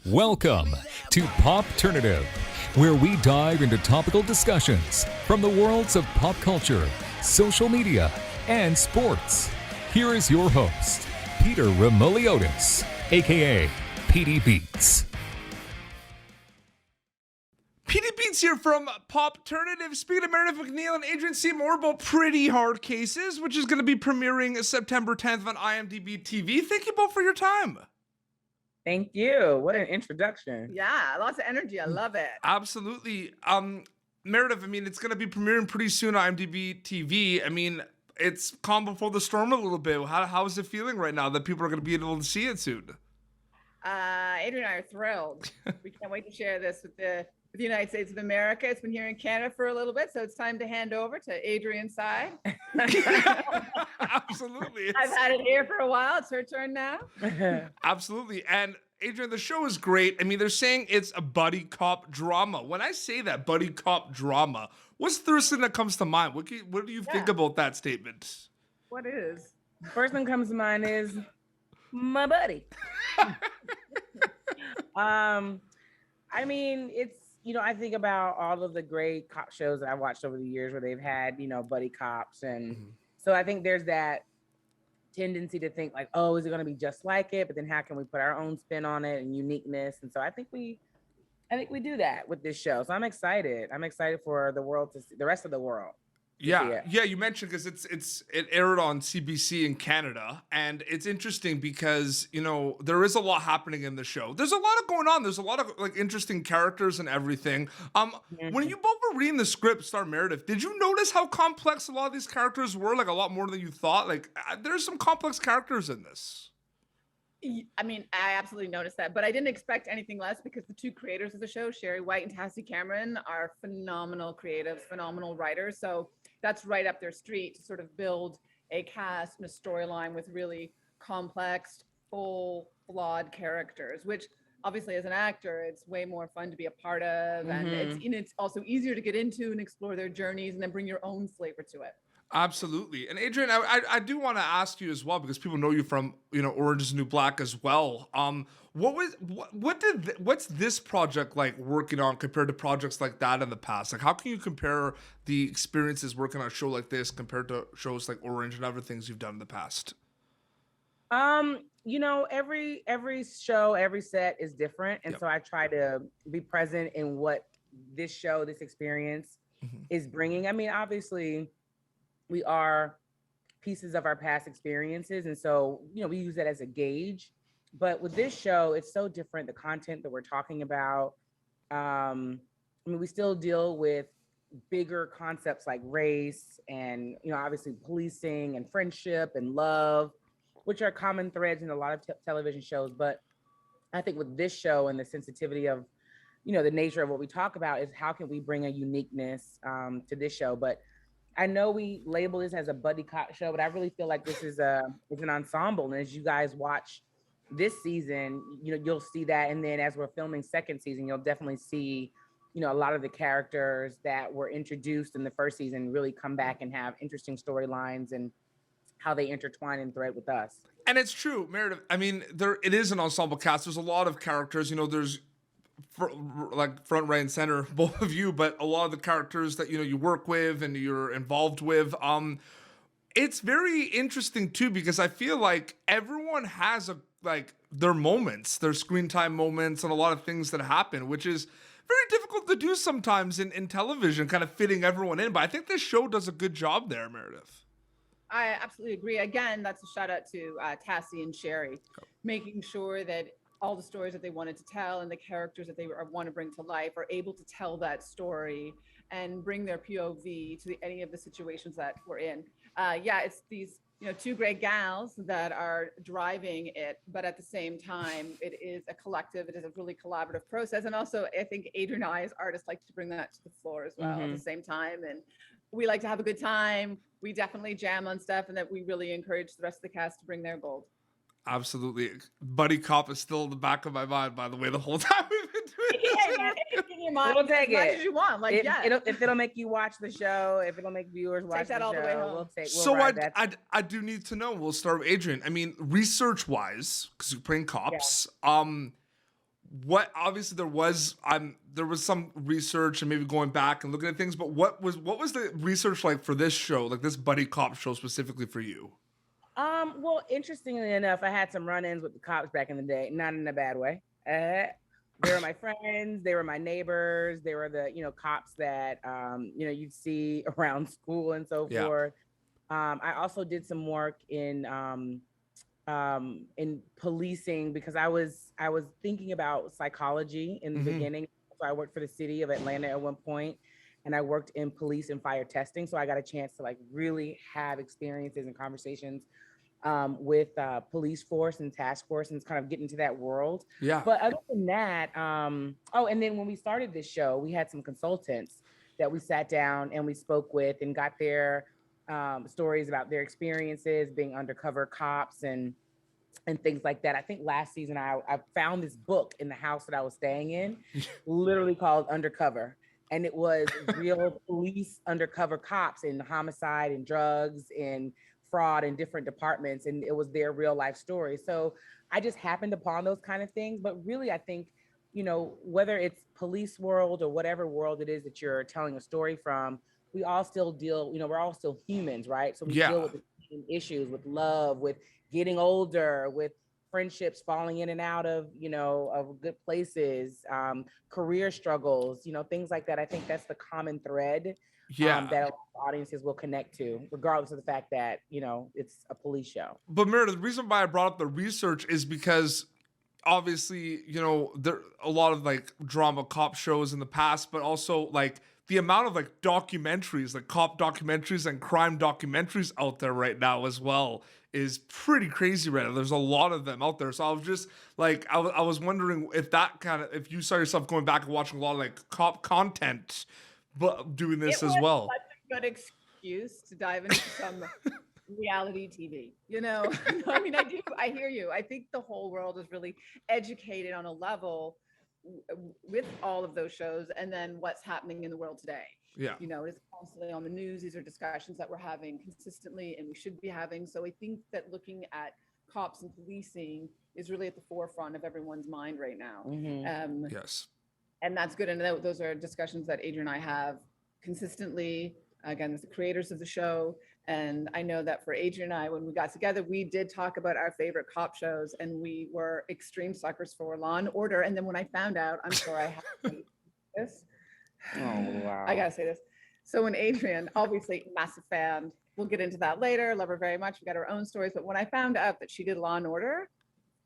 Welcome to Popternative, where we dive into topical discussions from the worlds of pop culture, social media, and sports. Here is your host, Peter Remoliotis, aka PD Beats. PD Beats here from Popternative. Speaking of Meredith, MacNeill, and Adrienne, see more about Pretty Hard Cases, which is going to be premiering September 10th on IMDb TV. Thank you both for your time. Thank you. What an introduction. Yeah, lots of energy. I love it. Absolutely. Meredith, I mean, it's going to be premiering pretty soon on IMDb TV. I mean, it's calm before the storm a little bit. How is it feeling right now that people are going to be able to see it soon? Adrienne and I are thrilled. We can't wait to share this with the United States of America. It's been here in Canada for a little bit, so it's time to hand over to Adrienne's side. Absolutely. I've had it here for a while. It's her turn now. Absolutely. And Adrienne, the show is great. I mean, they're saying it's a buddy cop drama. When I say that, buddy cop drama, what's the first thing that comes to mind? What do you think about that statement? What is? First thing comes to mind is my buddy. I mean, it's, I think about all of the great cop shows that I've watched over the years where they've had, buddy cops. And so I think there's that tendency to think like, oh, is it going to be just like it? But then how can we put our own spin on it and uniqueness? And so I think we do that with this show. So I'm excited. I'm excited for the world to see, the rest of the world. Yeah, you mentioned because it aired on CBC in Canada, and it's interesting because there is a lot happening in the show. There's a lot of going on. There's a lot of like interesting characters and everything. When you both were reading the script, Star Meredith, did you notice how complex a lot of these characters were? Like a lot more than you thought. Like there's some complex characters in this. I mean, I absolutely noticed that, but I didn't expect anything less because the two creators of the show, Sherry White and Tassie Cameron, are phenomenal creatives, phenomenal writers. So that's right up their street to sort of build a cast and a storyline with really complex, full, flawed characters, which obviously as an actor, it's way more fun to be a part of. And it's also easier to get into and explore their journeys and then bring your own flavor to it. Absolutely. And Adrienne, I do want to ask you as well, because people know you from, Orange is the New Black as well. What's this project like working on compared to projects like that in the past? Like, how can you compare the experiences working on a show like this compared to shows like Orange and other things you've done in the past? Every show, every set is different. And so I try to be present in what this show, this experience is bringing. I mean, obviously, we are pieces of our past experiences. And so, we use that as a gauge. But with this show, it's so different. The content that we're talking about, we still deal with bigger concepts like race and, obviously policing and friendship and love, which are common threads in a lot of television shows. But I think with this show and the sensitivity of, the nature of what we talk about is how can we bring a uniqueness to this show. But I know we label this as a buddy cop show, but I really feel like this is it's an ensemble. And as you guys watch this season, you'll see that. And then as we're filming second season, you'll definitely see, a lot of the characters that were introduced in the first season really come back and have interesting storylines and how they intertwine and thread with us. And it's true, Meredith. I mean, it is an ensemble cast. There's a lot of characters. There's like front, right, and center, both of you, but a lot of the characters that you work with and you're involved with. It's very interesting too because I feel like everyone has their moments, their screen time moments, and a lot of things that happen, which is very difficult to do sometimes in television, kind of fitting everyone in. But I think this show does a good job there, Meredith. I absolutely agree. Again, that's a shout out to Tassie and Sherry, making sure that all the stories that they wanted to tell and the characters that they want to bring to life are able to tell that story and bring their POV to any of the situations that we're in. It's these two great gals that are driving it, but at the same time, it is a collective. It is a really collaborative process. And also, I think Adrienne and I as artists like to bring that to the floor as well at the same time. And we like to have a good time. We definitely jam on stuff, and that we really encourage the rest of the cast to bring their gold. Absolutely. Buddy cop is still in the back of my mind, by the way, the whole time we've been doing this. We'll take as much as you want. If it'll make you watch the show, if it'll make viewers watch the show, all the way home. I do need to know. We'll start with Adrienne. I mean, research-wise, because you're playing cops, what obviously there was some research and maybe going back and looking at things, but what was the research like for this show, like this buddy cop show specifically for you? Well, interestingly enough, I had some run-ins with the cops back in the day, not in a bad way. They were my friends, they were my neighbors, they were the, cops that, you'd see around school and so forth. I also did some work in policing because I was thinking about psychology in the beginning. So I worked for the city of Atlanta at one point, and I worked in police and fire testing. So I got a chance to like really have experiences and conversations with police force and task force and kind of get into that world. Yeah. But other than that, and then when we started this show, we had some consultants that we sat down and we spoke with and got their stories about their experiences being undercover cops and things like that. I think last season I found this book in the house that I was staying in, literally called Undercover. And it was real police undercover cops in homicide and drugs and fraud in different departments. And it was their real life story. So I just happened upon those kind of things. But really, I think, whether it's police world or whatever world it is that you're telling a story from, we all still deal, we're all still humans, right? So we deal with the same issues, with love, with getting older, with friendships falling in and out of, of good places, career struggles, things like that. I think that's the common thread that audiences will connect to, regardless of the fact that, it's a police show. But Meredith, the reason why I brought up the research is because obviously, there a lot of like drama cop shows in the past, but also like the amount of like documentaries, like cop documentaries and crime documentaries out there right now as well is pretty crazy right now. There's a lot of them out there. So I was just like, I was wondering if you saw yourself going back and watching a lot of like cop content, but doing this as well. Such a good excuse to dive into some reality TV, I mean, I hear you. I think the whole world is really educated on a level with all of those shows and then what's happening in the world today. Yeah. It's constantly on the news. These are discussions that we're having consistently and we should be having. So I think that looking at cops and policing is really at the forefront of everyone's mind right now. Yes. And that's good. And those are discussions that Adrienne and I have consistently, again, as the creators of the show. And I know that for Adrienne and I, when we got together, we did talk about our favorite cop shows and we were extreme suckers for Law and Order. And then when I found out, I'm sure I have to say this. Oh, wow. I gotta say this. So when Adrienne, obviously massive fan, we'll get into that later, love her very much. We got our own stories. But when I found out that she did Law and Order,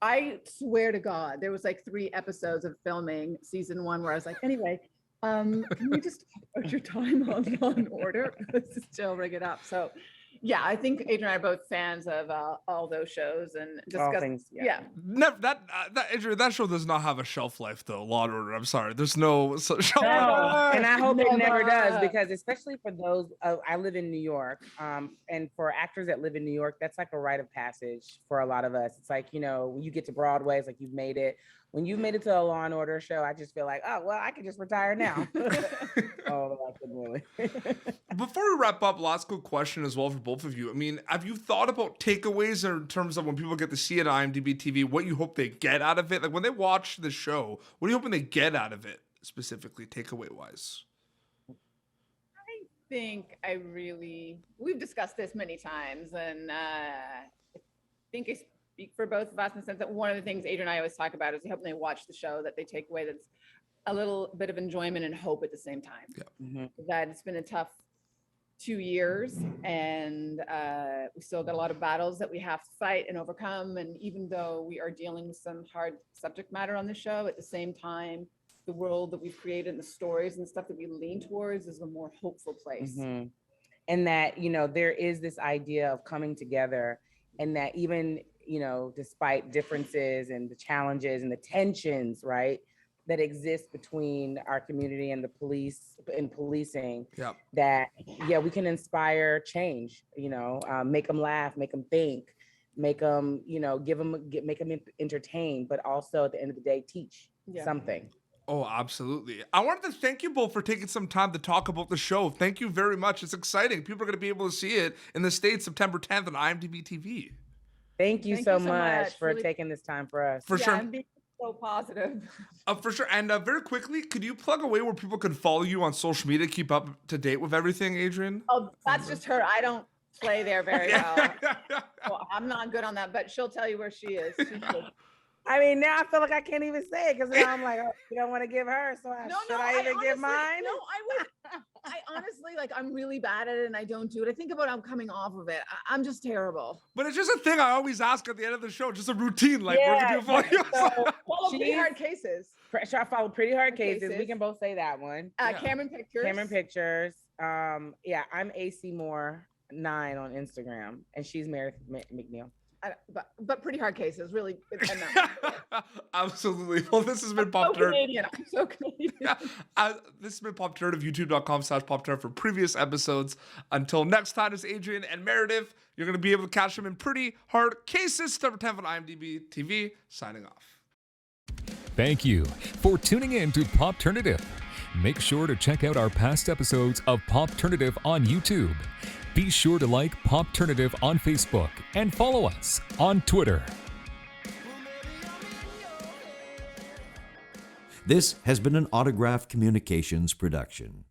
I swear to God, there was like 3 episodes of filming season 1 where I was like, anyway, can we just talk about your time on Law and Order? Let's just chill, ring it up. So yeah, I think Adrienne and I are both fans of all those shows and discuss. Never, Adrienne, that show does not have a shelf life though. Law and Order. I'm sorry, there's no shelf life. And I hope it never does, because especially for those, I live in New York, and for actors that live in New York, that's like a rite of passage for a lot of us. It's like, when you get to Broadway, it's like you've made it. When you've made it to a Law and Order show, I just feel like, oh, well, I could just retire now. Oh, I couldn't really. Before we wrap up, last quick question as well for both of you. I mean, have you thought about takeaways in terms of when people get to see it on IMDb TV, what you hope they get out of it? Like when they watch the show, what are you hoping they get out of it, specifically takeaway-wise? I think we've discussed this many times, and I think I speak for both of us in the sense that one of the things Adrienne and I always talk about is hoping they watch the show, that they take away that's a little bit of enjoyment and hope at the same time. Yeah. That it's been a tough 2 years, and we still got a lot of battles that we have to fight and overcome. And even though we are dealing with some hard subject matter on the show, at the same time, the world that we've created and the stories and stuff that we lean towards is a more hopeful place. And that, there is this idea of coming together, and that even, despite differences and the challenges and the tensions, right, that exist between our community and the police and policing, that, we can inspire change, make them laugh, make them think, make them, make them entertain, but also at the end of the day, teach something. Oh, absolutely. I wanted to thank you both for taking some time to talk about the show. Thank you very much. It's exciting. People are going to be able to see it in the States September 10th on IMDb TV. Thank you so much for taking this time for us. For sure. And being so positive. For sure. And very quickly, could you plug away where people can follow you on social media, keep up to date with everything, Adrienne? Oh, that's just her. I don't play there very well. Well, I'm not good on that, but she'll tell you where she is. She's good. I mean, now I feel like I can't even say it because now I'm like, oh, you don't want to give her, so should I even give mine? No, I would. I honestly, like, I'm really bad at it and I don't do it. I think about I'm coming off of it. I'm just terrible. But it's just a thing I always ask at the end of the show, just a routine. Like, where can you follow you? Follow Pretty Hard Cases. I follow Pretty Hard Cases. We can both say that one. Cameron Pictures. Cameron Pictures. Yeah, I'm AC Moore 9 on Instagram, and she's Meredith MacNeill. But Pretty Hard Cases, really. Absolutely. Well, this has been Popternative. I'm so Canadian. This has been Popternative, youtube.com/Popternative for previous episodes. Until next time, it's Adrienne and Meredith. You're going to be able to catch them in Pretty Hard Cases. Number 10 on IMDb TV. Signing off. Thank you for tuning in to Popternative. Make sure to check out our past episodes of Popternative on YouTube. Be sure to like Popternative on Facebook and follow us on Twitter. This has been an Autograph Communications production.